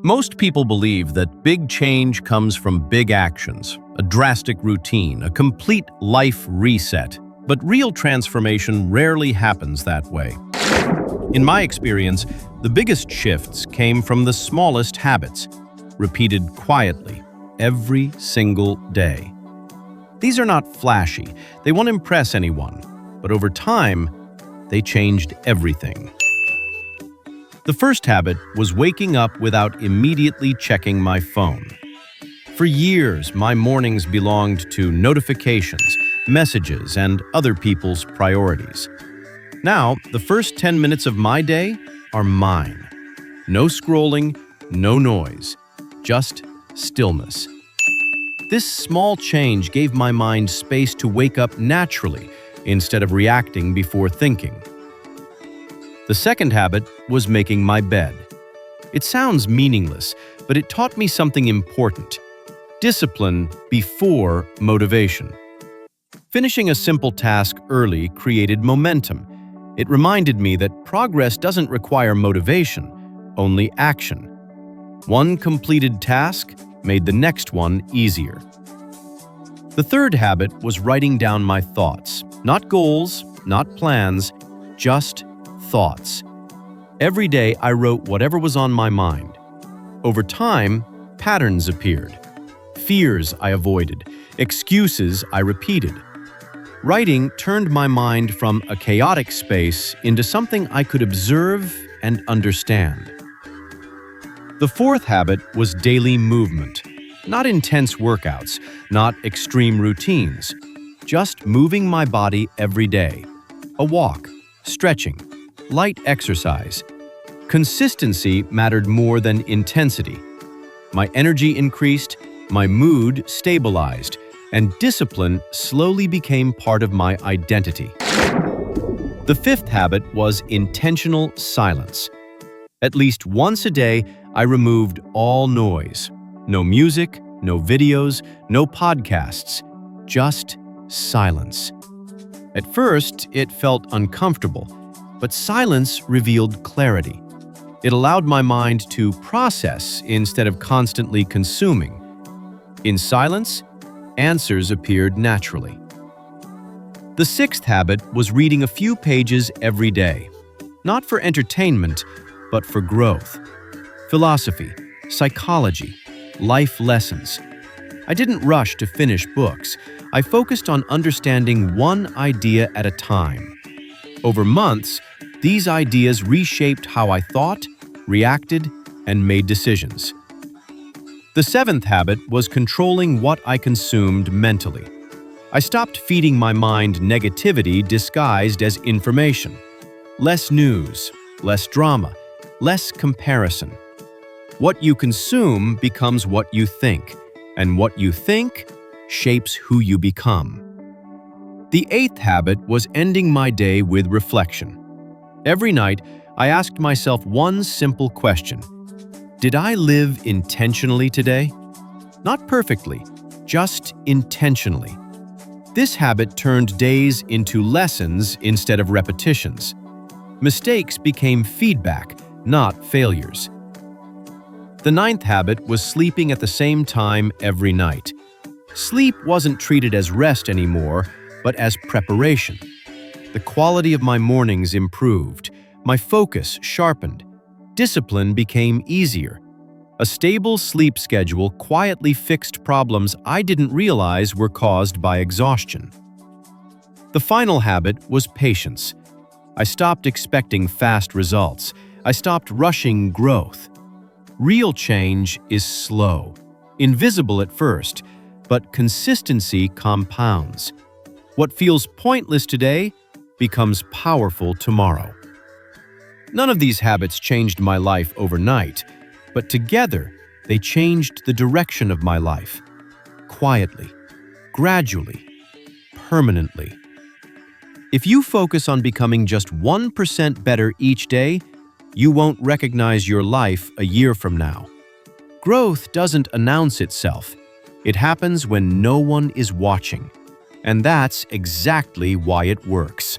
Most people believe that big change comes from big actions, a drastic routine, a complete life reset. But real transformation rarely happens that way. In my experience, the biggest shifts came from the smallest habits, repeated quietly, every single day. These are not flashy, they won't impress anyone, but over time, they changed everything. The first habit was waking up without immediately checking my phone. For years, my mornings belonged to notifications, messages, and other people's priorities. Now, the first 10 minutes of my day are mine. No scrolling, no noise, just stillness. This small change gave my mind space to wake up naturally instead of reacting before thinking. The second habit was making my bed. It sounds meaningless, but it taught me something important: discipline before motivation. Finishing a simple task early created momentum. It reminded me that progress doesn't require motivation, only action. One completed task made the next one easier. The third habit was writing down my thoughts. Not goals, not plans, just thoughts. Every day I wrote whatever was on my mind. Over time, patterns appeared. Fears I avoided, excuses I repeated. Writing turned my mind from a chaotic space into something I could observe and understand. The fourth habit was daily movement. Not intense workouts, not extreme routines, just moving my body every day. A walk, stretching, light exercise. Consistency mattered more than intensity. My energy increased, my mood stabilized, and discipline slowly became part of my identity. The fifth habit was intentional silence. At least once a day, I removed all noise. No music, no videos, no podcasts, just silence. At first, it felt uncomfortable, but silence revealed clarity. It allowed my mind to process instead of constantly consuming. In silence, answers appeared naturally. The sixth habit was reading a few pages every day, not for entertainment, but for growth. Philosophy, psychology, life lessons. I didn't rush to finish books. I focused on understanding one idea at a time. Over months, these ideas reshaped how I thought, reacted, and made decisions. The seventh habit was controlling what I consumed mentally. I stopped feeding my mind negativity disguised as information. Less news, less drama, less comparison. What you consume becomes what you think, and what you think shapes who you become. The eighth habit was ending my day with reflection. Every night, I asked myself one simple question: did I live intentionally today? Not perfectly, just intentionally. This habit turned days into lessons instead of repetitions. Mistakes became feedback, not failures. The ninth habit was sleeping at the same time every night. Sleep wasn't treated as rest anymore, but as preparation. The quality of my mornings improved. My focus sharpened. Discipline became easier. A stable sleep schedule quietly fixed problems I didn't realize were caused by exhaustion. The final habit was patience. I stopped expecting fast results. I stopped rushing growth. Real change is slow, invisible at first, but consistency compounds. What feels pointless today becomes powerful tomorrow. None of these habits changed my life overnight, but together they changed the direction of my life. Quietly, gradually, permanently. If you focus on becoming just 1% better each day, you won't recognize your life a year from now. Growth doesn't announce itself. It happens when no one is watching. And that's exactly why it works.